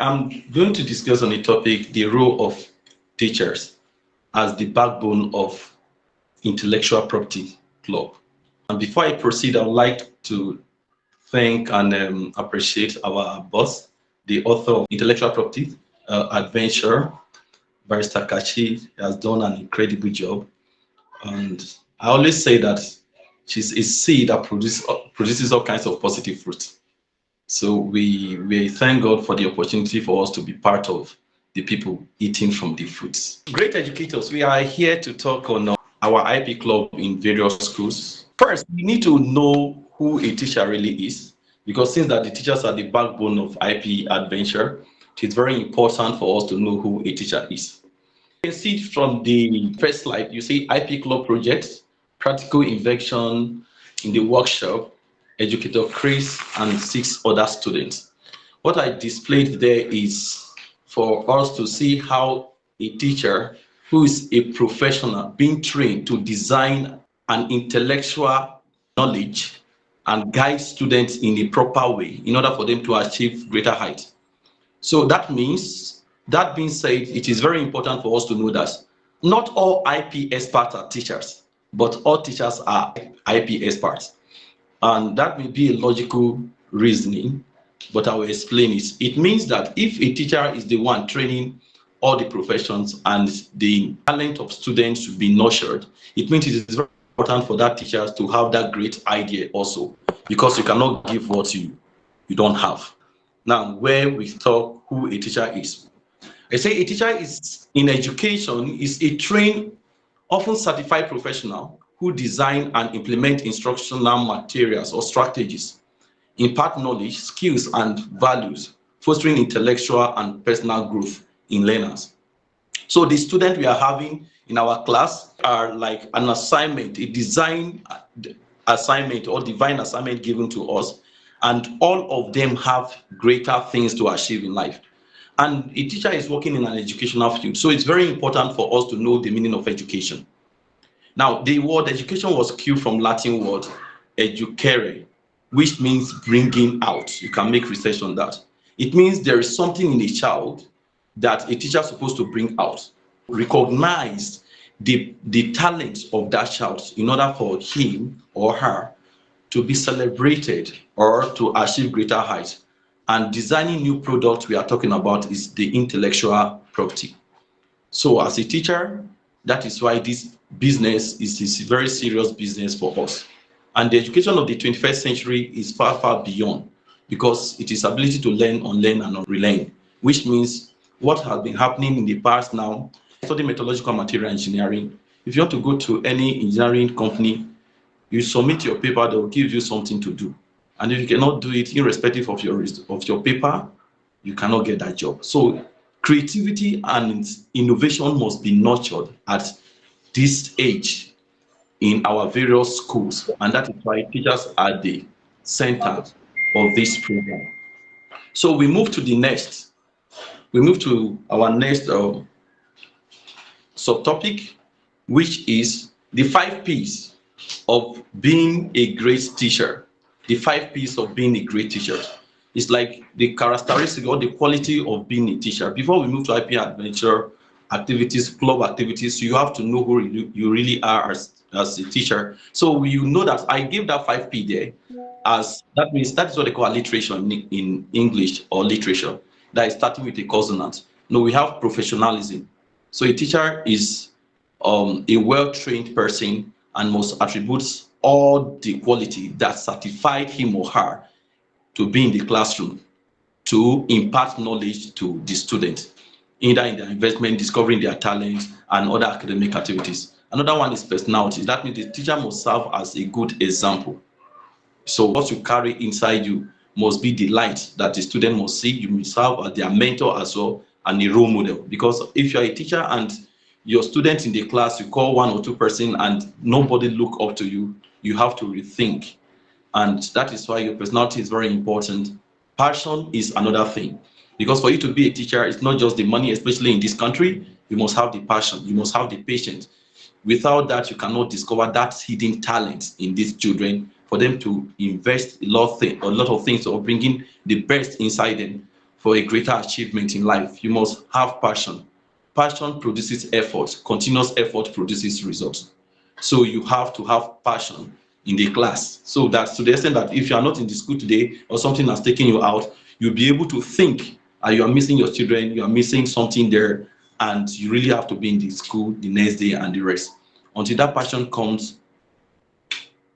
I'm going to discuss on the topic the role of teachers as the backbone of intellectual property club. And before I proceed, I would like to thank and appreciate our boss, the author of Intellectual Property Adventure, Barrister Kachi, has done an incredible job. And I always say that she's a seed that produces all kinds of positive fruit. So we thank God for the opportunity for us to be part of the people eating from the fruits. Great educators, we are here to talk on our IP club in various schools. First, we need to know who a teacher really is, because since that the teachers are the backbone of IP adventure, it's very important for us to know who a teacher is. You can see from the first slide, you see IP club projects, practical invention in the workshop, educator Chris and 6 other students. What I displayed there is for us to see how a teacher who is a professional being trained to design an intellectual knowledge and guide students in a proper way in order for them to achieve greater height. So that means, that being said, it is very important for us to know that not all IP experts are teachers, but all teachers are IP experts. And that may be a logical reasoning, but I will explain it. It means that if a teacher is the one training all the professions and the talent of students should be nurtured, it means it is very important for that teacher to have that great idea also, because you cannot give what you don't have. Now, where we talk who a teacher is. I say a teacher is in education is a trained, often certified professional who design and implement instructional materials or strategies, impart knowledge, skills, and values, fostering intellectual and personal growth in learners. So the students we are having in our class are like an assignment, a design assignment or divine assignment given to us, and all of them have greater things to achieve in life. And a teacher is working in an educational field, so it's very important for us to know the meaning of education. Now, the word education was cued from Latin word educere, which means bringing out. You can make research on that. It means there is something in a child that a teacher is supposed to bring out, recognize the talent of that child in order for him or her to be celebrated or to achieve greater heights. And designing new products we are talking about is the intellectual property. So as a teacher, that is why this business is a very serious business for us. And the education of the 21st century is far, far beyond, because it is ability to learn, unlearn, and relearn, which means what has been happening in the past now, study metallurgical material engineering. If you want to go to any engineering company, you submit your paper, they will give you something to do. And if you cannot do it, irrespective of your paper, you cannot get that job. So creativity and innovation must be nurtured at this age in our various schools, and that is why teachers are the center of this program. So we move to our next subtopic, which is the 5 P's of being a great teacher. The 5 P's of being a great teacher. It's like the characteristic or the quality of being a teacher. Before we move to IP adventure activities, club activities, you have to know who you really are as a teacher. So you know that I gave that 5P there, as that means that is what they call alliteration in English or literature. That is starting with a consonant. No, we have professionalism. So a teacher is a well-trained person and must attribute all the quality that certified him or her to be in the classroom, to impart knowledge to the student, either in their investment, discovering their talents, and other academic activities. Another one is personality. That means the teacher must serve as a good example. So what you carry inside you must be the light that the student must see. You must serve as their mentor as well and a role model. Because if you're a teacher and your student in the class, you call 1 or 2 person and nobody look up to you, you have to rethink. And that is why your personality is very important. Passion is another thing. Because for you to be a teacher, it's not just the money, especially in this country. You must have the passion. You must have the patience. Without that, you cannot discover that hidden talent in these children for them to invest a lot of things or bringing the best inside them for a greater achievement in life, you must have passion. Passion produces effort. Continuous effort produces results. So you have to have passion in the class. So that's to the extent that if you are not in the school today or something has taken you out, you'll be able to think you are missing your children, you are missing something there, and you really have to be in the school the next day and the rest. Until that passion comes,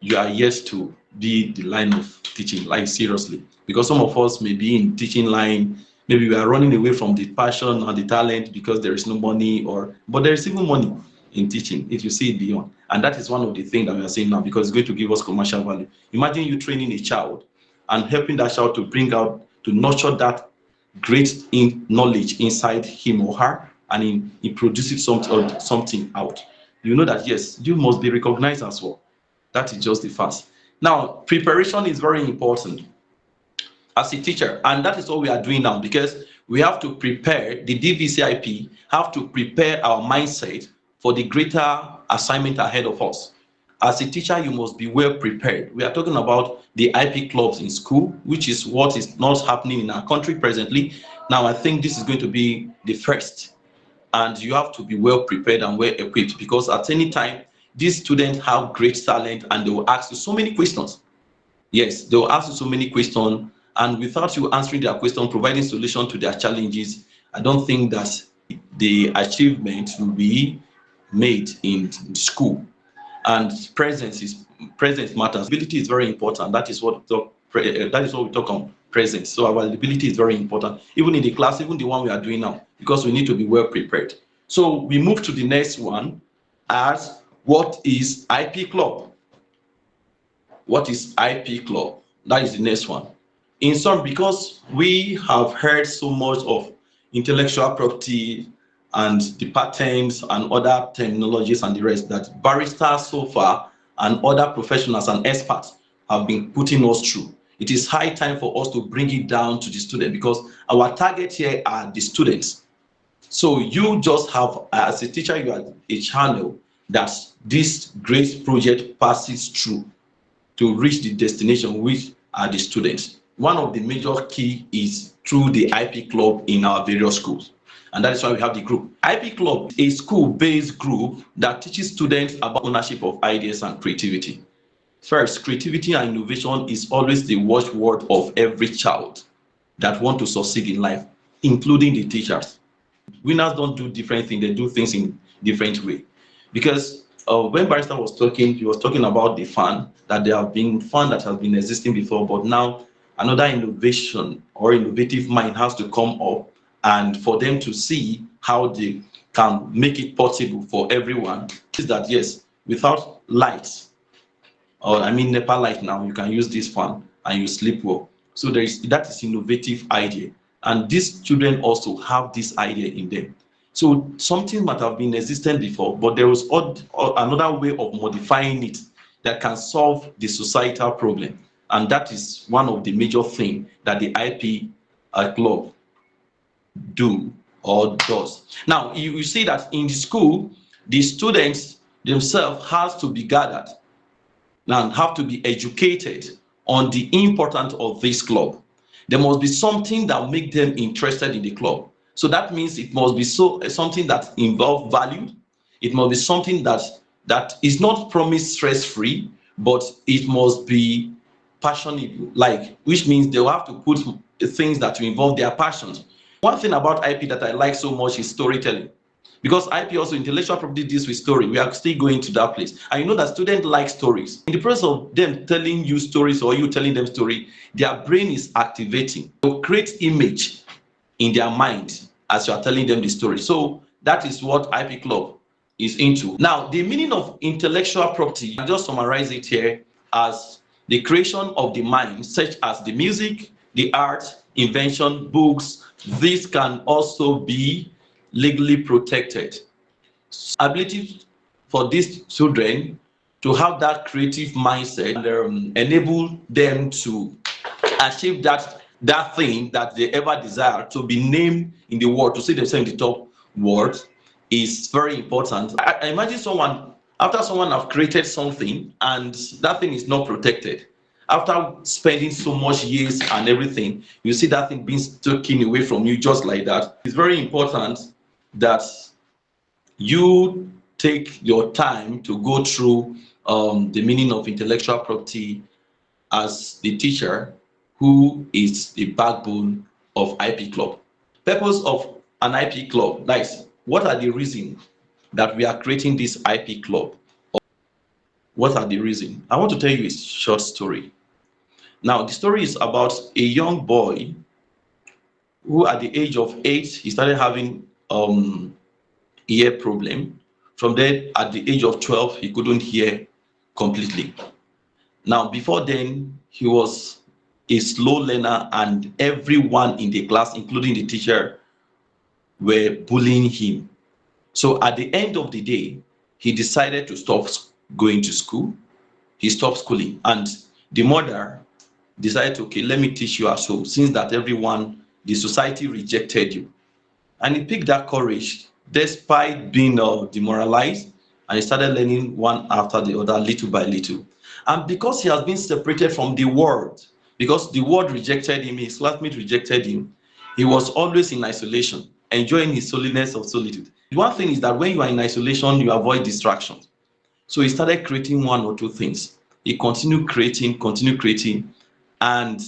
you are yet to be the line of teaching, like seriously. Because some of us may be in teaching line, maybe we are running away from the passion and the talent because there is no money, but there is even money in teaching if you see it beyond. And that is one of the things that we are saying now, because it's going to give us commercial value. Imagine you training a child and helping that child to bring out, to nurture that great knowledge inside him or her, and he produces something out. You know that yes, you must be recognized as well. That is just the first. Now, preparation is very important as a teacher, and that is what we are doing now, because we have to prepare, the DVCIP have to prepare our mindset for the greater assignment ahead of us. As a teacher, you must be well prepared. We are talking about the IP clubs in school, which is what is not happening in our country presently. Now, I think this is going to be the first, and you have to be well prepared and well equipped, because at any time, these students have great talent and they will ask you so many questions. Yes, they will ask you so many questions, and without you answering their question, providing solution to their challenges, I don't think that the achievement will be made in school. And presence matters. Ability is very important. That is what we talk on presence. So availability is very important, even in the class, even the one we are doing now, because we need to be well prepared. So we move to the next one as what is IP club? What is IP club? That is the next one. In some, because we have heard so much of intellectual property and the patents and other terminologies and the rest, that baristas so far and other professionals and experts have been putting us through. It is high time for us to bring it down to the student, because our target here are the students. So you just have, as a teacher, you are a channel that this great project passes through to reach the destination, which are the students. One of the major key is through the IP club in our various schools. And that is why we have the group. IP Club is a school-based group that teaches students about ownership of ideas and creativity. First, creativity and innovation is always the watchword of every child that want to succeed in life, including the teachers. Winners don't do different things, they do things in different way. Because when Barrister was talking, he was talking about the fund, that there have been fund that has been existing before, but now another innovation or innovative mind has to come up, and for them to see how they can make it possible for everyone. Is that yes, without lights, or I mean NEPA light now, you can use this fund and you sleep well. So that is innovative idea, and these children also have this idea in them. So something might have been existent before, but there was another way of modifying it that can solve the societal problem, and that is one of the major things that the IP club do or does. Now you see that in the school, the students themselves has to be gathered and have to be educated on the importance of this club. There must be something that make them interested in the club. So that means it must be something that involves value. It must be something that is not promised stress-free, but it must be passionate, which means they will have to put things that will involve their passions. One thing about IP that I like so much is storytelling, because IP also, intellectual property, deals with story. We are still going to that place, and you know that students like stories. In the process of them telling you stories or you telling them story, their brain is activating to create image in their mind as you are telling them the story. So that is what IP Club is into. Now, the meaning of intellectual property, I'll just summarize it here as the creation of the mind, such as the music, the art, invention, books. This can also be legally protected. Ability for these children to have that creative mindset and enable them to achieve that thing that they ever desire, to be named in the world, to see themselves in the top world, is very important. I imagine after someone have created something and that thing is not protected, After spending so much years and everything, you see that thing being taken away from you just like that. It's very important that you take your time to go through the meaning of intellectual property as the teacher who is the backbone of IP Club. Purpose of an IP Club, that is, what are the reasons that we are creating this IP Club? What are the reasons? I want to tell you a short story. Now, the story is about a young boy who at the age of 8, he started having ear problem. From there, at the age of 12, he couldn't hear completely. Now, before then, he was a slow learner, and everyone in the class, including the teacher, were bullying him. So at the end of the day, he decided to stop going to school. He stopped schooling, and the mother decided, okay, let me teach you at home, since that everyone, the society rejected you. And he picked that courage despite being demoralized, and he started learning one after the other, little by little. And because he has been separated from the world, because the world rejected him, his classmates rejected him, he was always in isolation, enjoying his holiness of solitude. One thing is that when you are in isolation, you avoid distractions. So he started creating one or two things. He continued creating, and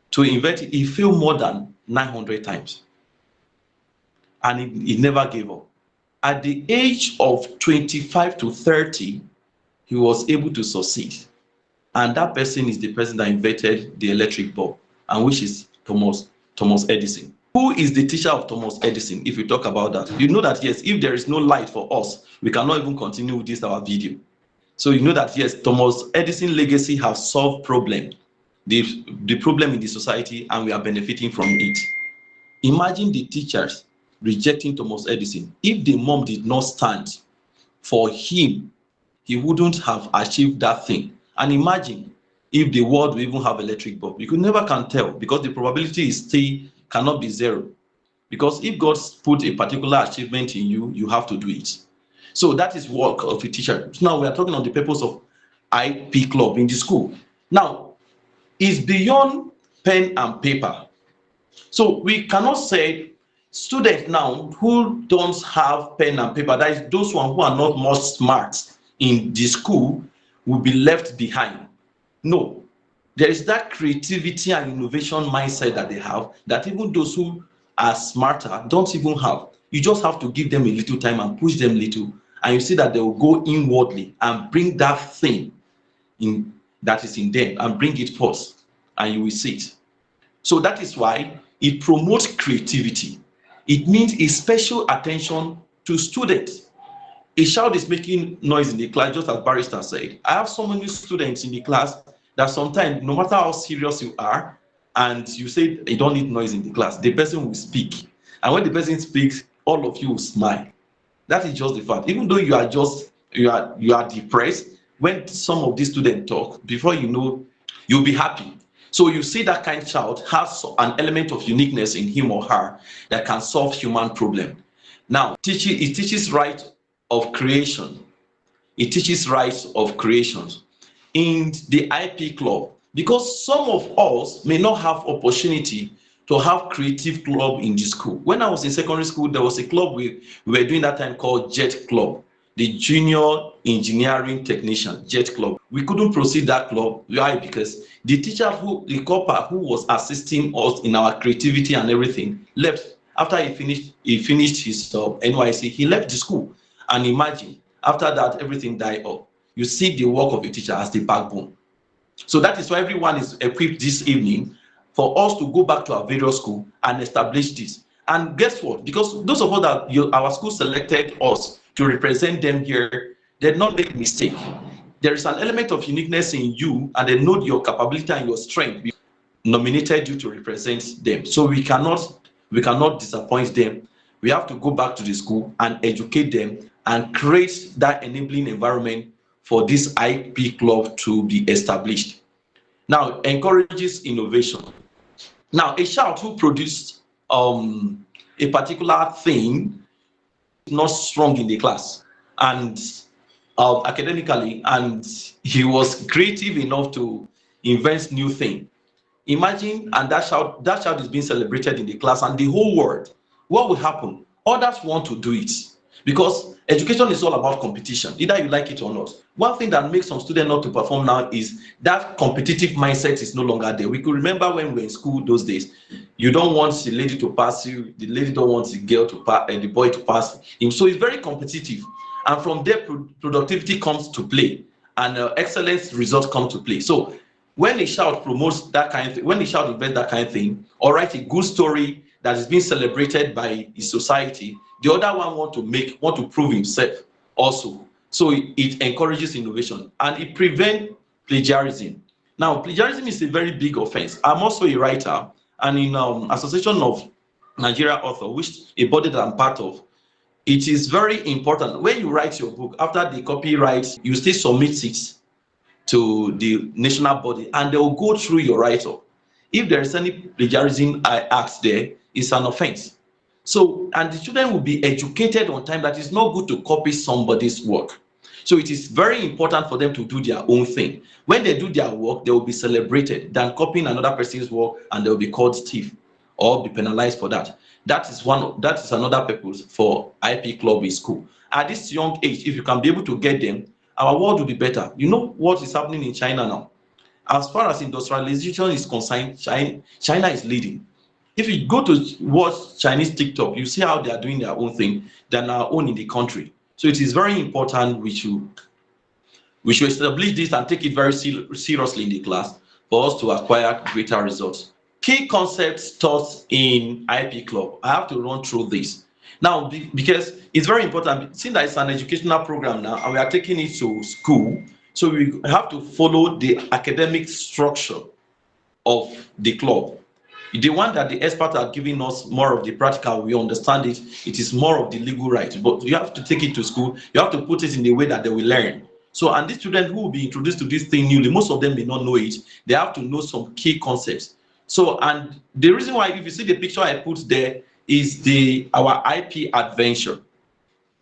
to invert it, he failed more than 900 times. And he never gave up. At the age of 25 to 30, he was able to succeed. And that person is the person that invented the electric bulb, and which is Thomas Edison. Who is the teacher of Thomas Edison? If you talk about that, you know that yes, if there is no light for us, we cannot even continue with this our video. So you know that yes, Thomas Edison legacy has solved the problem in the society, and we are benefiting from it. Imagine the teachers rejecting Thomas Edison. If the mom did not stand for him, he wouldn't have achieved that thing. And imagine if the world will even have electric bulb. You could never can tell, because the probability is still cannot be zero. Because if God put a particular achievement in you, you have to do it. So that is work of a teacher. Now we are talking on the purpose of IP Club in the school. Now, it's beyond pen and paper. So we cannot say students now who don't have pen and paper, that is those one who are not more smart in the school, will be left behind. No, there is that creativity and innovation mindset that they have that even those who are smarter don't even have. You just have to give them a little time and push them little, and you see that they will go inwardly and bring that thing in that is in them and bring it forth, and you will see it. So that is why it promotes creativity. It means a special attention to students. A child is making noise in the class, just as Barrister said. I have so many students in the class that sometimes, no matter how serious you are, and you say you don't need noise in the class, the person will speak. And when the person speaks, all of you will smile. That is just the fact. Even though you are depressed, when some of these students talk, before you know, you'll be happy. So you see that kind of child has an element of uniqueness in him or her that can solve human problem. Now, it teaches right of creation. It teaches rights of creations in the IP Club, because some of us may not have opportunity to have creative club in the school. When I was in secondary school, there was a club we were doing that time called JET Club, the Junior Engineering Technician JET Club. We couldn't proceed that club. Why? Because the teacher the copper who was assisting us in our creativity and everything left after he finished his NYC. He left the school, and imagine after that everything died up. You see the work of a teacher as the backbone. So that is why everyone is equipped this evening for us to go back to our various school and establish this. And guess what? Because those of us that our school selected us to represent them here, they did not make a mistake. There is an element of uniqueness in you, and they know your capability and your strength. We nominated you to represent them. So we cannot disappoint them. We have to go back to the school and educate them and create that enabling environment for this IP Club to be established. Now, encourages innovation. Now, a child who produced a particular thing is not strong in the class and academically, and he was creative enough to invents new thing. Imagine, and that child is being celebrated in the class and the whole world. What will happen? Others want to do it because education is all about competition, either you like it or not. One thing that makes some students not to perform now is that competitive mindset is no longer there. We could remember when we were in school those days. You don't want the lady to pass you, the lady don't want the girl to pass, the boy to pass him. So it's very competitive, and from there productivity comes to play, and excellence results come to play. So when a child promotes that kind of thing, when a child invents that kind of thing, or write a good story that is being celebrated by his society, the other one want to prove himself also. So it encourages innovation and it prevents plagiarism. Now, plagiarism is a very big offense. I'm also a writer, and in Association of Nigeria Author, which a body that I'm part of, it is very important when you write your book, after the copyright, you still submit it to the national body and they will go through your write-up. If there is any plagiarism act there, it's an offense. So, and the student will be educated on time that it's not good to copy somebody's work. So it is very important for them to do their own thing. When they do their work, they will be celebrated than copying another person's work and they will be called thief or be penalized for that. That is another purpose for IP club in school. At this young age, if you can be able to get them, our world will be better. You know what is happening in China now? As far as industrialization is concerned, China is leading. If you go to watch Chinese TikTok, you see how they are doing their own thing than our own in the country. So it is very important we should establish this and take it very seriously in the class for us to acquire greater results. Key concepts taught in IP club. I have to run through this. Now, because it's very important, since that it's an educational program now and we are taking it to school, so we have to follow the academic structure of the club. The one that the experts are giving us more of the practical, we understand it, it is more of the legal right. But you have to take it to school, you have to put it in the way that they will learn. So, and these students who will be introduced to this thing newly, most of them may not know it, they have to know some key concepts. So, and the reason why, if you see the picture I put there, is our IP adventure.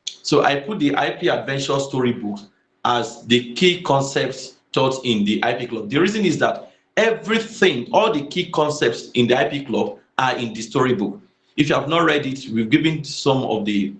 So I put the IP adventure storybook as the key concepts taught in the IP club. The reason is that everything, all the key concepts in the IP club are in the storybook. If you have not read it, we've given some of the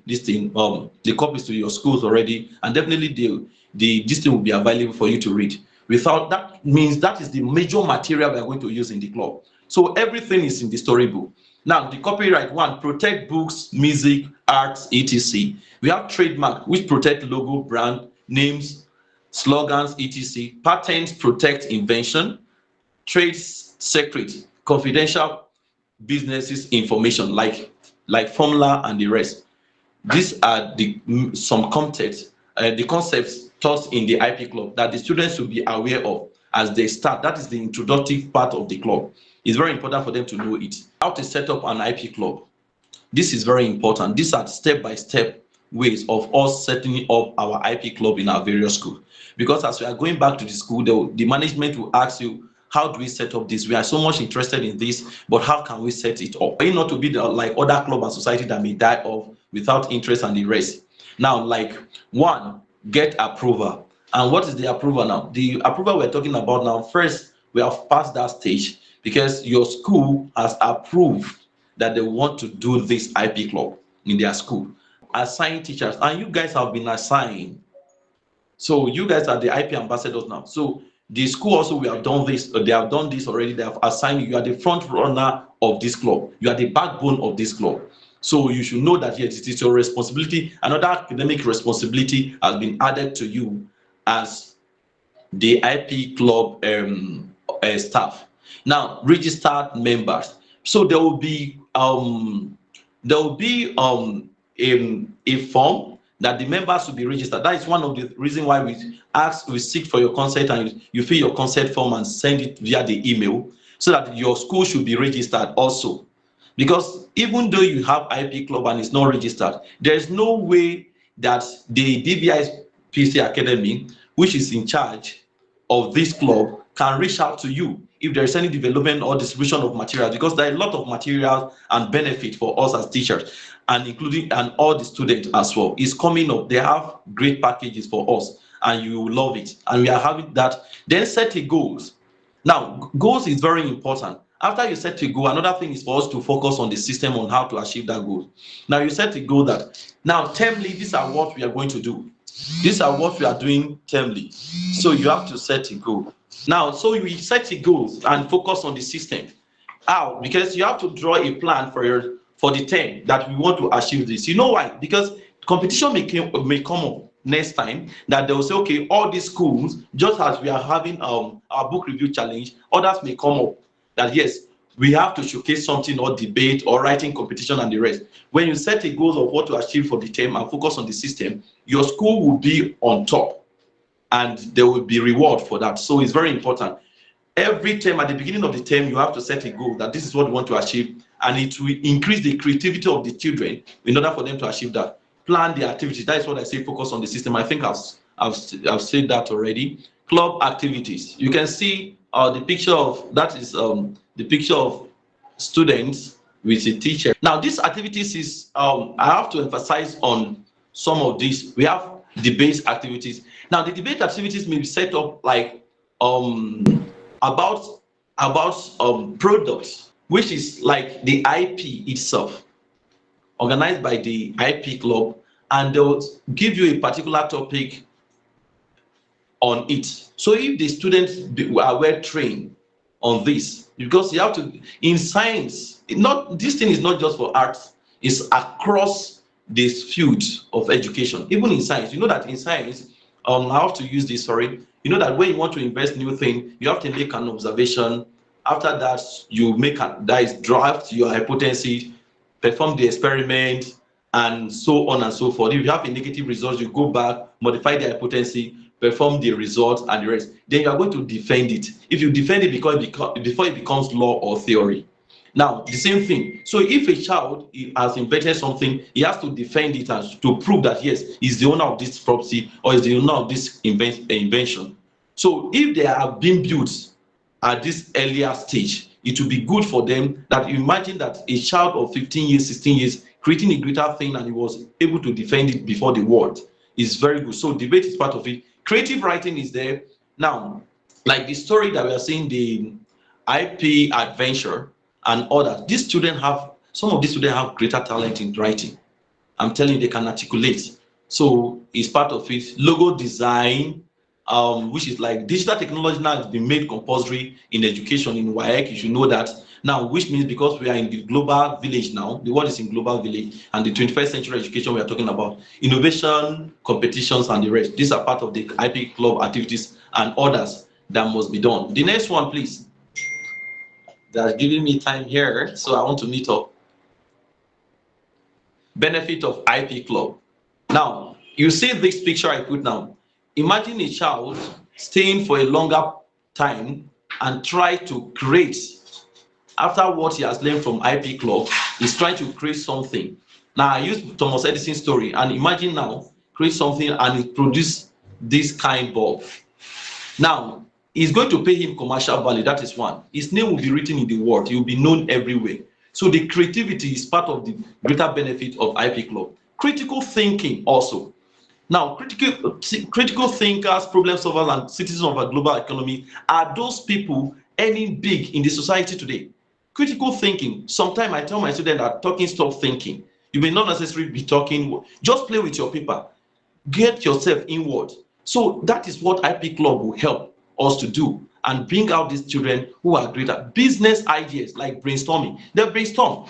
copies to your schools already, and definitely this thing will be available for you to read. Without that means that is the major material we are going to use in the club. So everything is in the storybook. Now, the copyright one, protect books, music, arts, etc. We have trademark, which protect logo, brand, names, slogans, etc. Patents protect invention. Trade secret, confidential businesses information like formula and the rest. These are some concepts, the concepts taught in the IP club that the students should be aware of as they start. That is the introductory part of the club. It's very important for them to know it. How to set up an IP club. This is very important. These are step-by-step ways of us setting up our IP club in our various schools. Because as we are going back to the school, the management will ask you, how do we set up this? We are so much interested in this, but how can we set it up? For you not to be like other club and society that may die off without interest and the rest. Now, like one, get approval. And what is the approval now? The approval we're talking about now, first, we have passed that stage because your school has approved that they want to do this IP club in their school. Assign teachers, and you guys have been assigned. So you guys are the IP ambassadors now. So the school also, we have done this, they have done this already, they have assigned you. You are the front runner of this club. You are the backbone of this club. So you should know that yes, it is your responsibility. Another academic responsibility has been added to you as the IP club staff. Now, registered members. So there will be a form that the members will be registered. That is one of the reasons why we seek for your consent, and you fill your consent form and send it via the email so that your school should be registered also. Because even though you have IP club and it's not registered, there is no way that the DVI PC Academy, which is in charge of this club, can reach out to you if there is any development or distribution of materials, because there are a lot of materials and benefit for us as teachers, and including and all the students as well. It's coming up. They have great packages for us, and you will love it. And we are having that. Then set the goals. Now, goals is very important. After you set a goal, another thing is for us to focus on the system on how to achieve that goal. Now, you set a goal that now termly, these are what we are going to do. These are what we are doing termly. So you have to set a goal. Now, so we set a goal and focus on the system. How? Because you have to draw a plan for the term that we want to achieve this. You know why? Because competition may come up next time that they will say, okay, all these schools, just as we are having our book review challenge, others may come up that yes, we have to showcase something or debate or writing competition and the rest. When you set a goal of what to achieve for the term and focus on the system, your school will be on top and there will be reward for that. So it's very important. Every term, at the beginning of the term, you have to set a goal that this is what you want to achieve, and it will increase the creativity of the children in order for them to achieve that. Plan the activities. That is what I say, focus on the system. I think I've said that already. Club activities. You can see the picture of, that is the picture of students with a teacher. Now, these activities is, I have to emphasize on some of these. We have debate activities. Now, the debate activities may be set up like about products, which is like the IP itself, organized by the IP club, and they'll give you a particular topic on it. So if the students are well trained on this, because you have to, in science, this thing is not just for arts, it's across this field of education. Even in science, you know that in science, I have to use this, sorry. You know that when you want to invest new thing, you have to make an observation. After that, you draft your hypothesis, perform the experiment, and so on and so forth. If you have a negative result, you go back, modify the hypothesis, perform the result, and the rest. Then you are going to defend it. If you defend it before it becomes law or theory. Now, the same thing. So if a child has invented something, he has to defend it and to prove that yes, he's the owner of this property or is the owner of this invention. So if they have been built at this earlier stage, it will be good for them that you imagine that a child of 15 years, 16 years, creating a greater thing and he was able to defend it before the world is very good. So debate is part of it. Creative writing is there. Now, like the story that we are seeing, the IP adventure, and others. Some of these students have greater talent in writing. I'm telling you, they can articulate. So it's part of it. Logo design, which is like digital technology now has been made compulsory in education in WAEC. You should know that now, which means because we are in the global village now, the world is in global village, and the 21st century education we are talking about, innovation, competitions, and the rest. These are part of the IP club activities and others that must be done. The next one, please. That's giving me time here, so I want to meet up. Benefit of IP club. Now, you see this picture I put now. Imagine a child staying for a longer time and try to create, after what he has learned from IP club, he's trying to create something. Now, I use Thomas Edison's story, and imagine now, create something and it produce this kind bulb. Now, it's going to pay him commercial value. That is one. His name will be written in the world. He will be known everywhere. So the creativity is part of the greater benefit of IP club. Critical thinking also. Now, critical thinkers, problem solvers, and citizens of a global economy are those people earning big in the society today. Critical thinking. Sometimes I tell my students that talking, stop thinking. You may not necessarily be talking. Just play with your paper. Get yourself inward. So that is what IP club will help us to do and bring out these children who are greater. Business ideas like brainstorming. They brainstorm.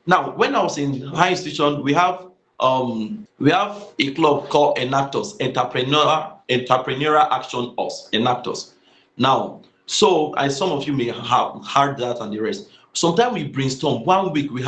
Now, when I was in high institution, we have a club called Enactors, Entrepreneurial Action Us, Enactors. Now, so some of you may have heard that and the rest. Sometimes we brainstorm. 1 week we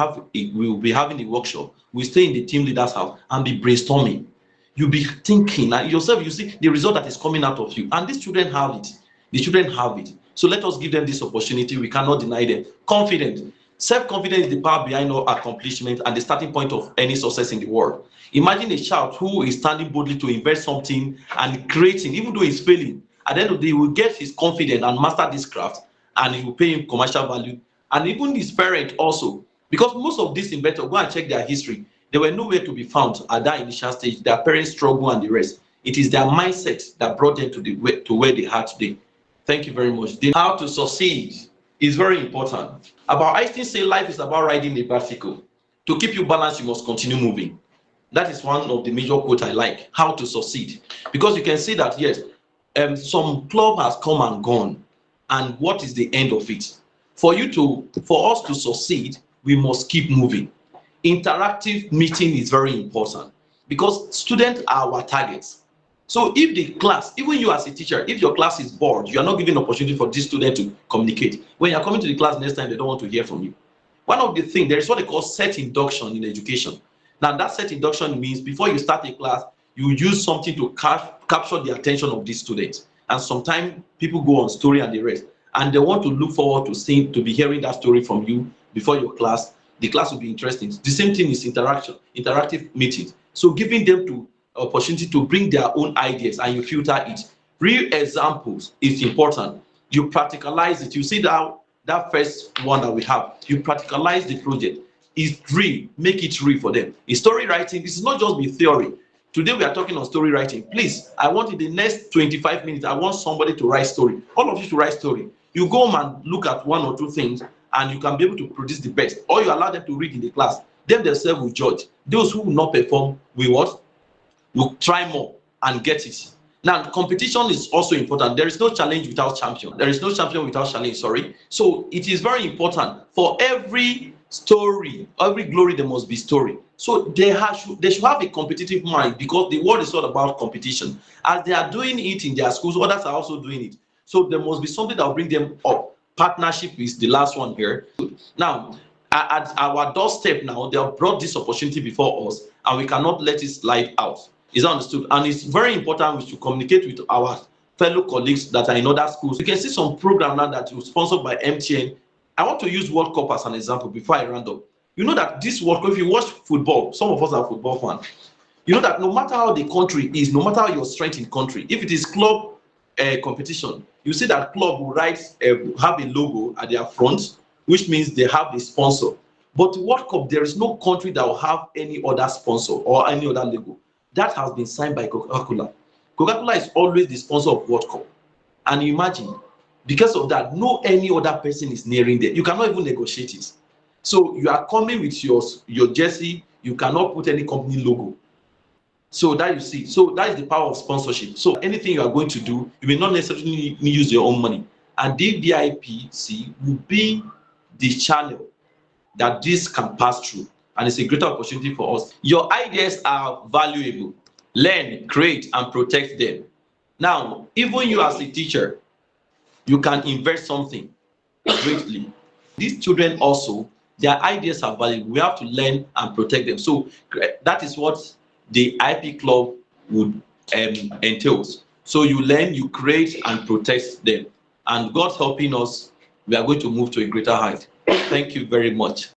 will be having a workshop. We stay in the team leader's house and be brainstorming. You'll be thinking and yourself, you see the result that is coming out of you. And these children have it. The children have it. So let us give them this opportunity. We cannot deny them. Confidence. Self-confidence is the power behind all accomplishment and the starting point of any success in the world. Imagine a child who is standing boldly to invent something and creating, even though he's failing. At the end of the day, he will get his confidence and master this craft, and he will pay him commercial value. And even his parent also, because most of these inventors, go and check their history, they were nowhere to be found at that initial stage. Their parents struggle and the rest. It is their mindset that brought them to where they are today. Thank you very much. How to succeed is very important. About Einstein say life is about riding a bicycle. To keep you balanced, you must continue moving. That is one of the major quotes I like. How to succeed, because you can see that yes, some club has come and gone, and what is the end of it? For us to succeed, we must keep moving. Interactive meeting is very important because students are our targets. So if the class, even you as a teacher, if your class is bored, you are not giving opportunity for this student to communicate. When you are coming to the class next time, they don't want to hear from you. One of the things, there is what they call set induction in education. Now that set induction means before you start a class, you use something to capture the attention of these students. And sometimes people go on story and the rest, and they want to look forward to be hearing that story from you before your class. The class will be interesting. The same thing is interactive meetings. So giving them to opportunity to bring their own ideas and you filter it. Real examples is important. You practicalize it. You see that first one that we have. You practicalize the project. It's real. Make it real for them. In story writing, this is not just be theory. Today we are talking on story writing. Please, I want in the next 25 minutes, I want somebody to write story. All of you to write story. You go home and look at one or two things and you can be able to produce the best. Or you allow them to read in the class. Them themselves will judge. Those who will not perform will what? Will try more and get it. Now, competition is also important. There is no challenge without champion. There is no champion without challenge, sorry. So it is very important. For every story, every glory, there must be story. So they should have a competitive mind because the world is all about competition. As they are doing it in their schools, others are also doing it. So there must be something that will bring them up. Partnership is the last one here. Now, at our doorstep now, they have brought this opportunity before us and we cannot let it slide out. Is that understood? And it's very important we should communicate with our fellow colleagues that are in other schools. You can see some program now that was sponsored by MTN. I want to use World Cup as an example before I round up. You know that this World Cup, if you watch football, some of us are football fans. You know that no matter how the country is, no matter your strength in country, if it is club competition, you see that club will have a logo at their front, which means they have the sponsor. But the World Cup, there is no country that will have any other sponsor or any other logo. That has been signed by Coca-Cola. Coca-Cola is always the sponsor of World Cup. And imagine, because of that, no any other person is nearing there. You cannot even negotiate it. So you are coming with your jersey, you cannot put any company logo. So that you see, so that is the power of sponsorship. So anything you are going to do, you may not necessarily use your own money. And DVIPC will be the channel that this can pass through. And it's a greater opportunity for us. Your ideas are valuable. Learn, create, and protect them. Now, even you as a teacher, you can invest something greatly. These children also, their ideas are valuable. We have to learn and protect them. So that is what the IP club would entails. So you learn, you create, and protect them. And God helping us, we are going to move to a greater height. Thank you very much.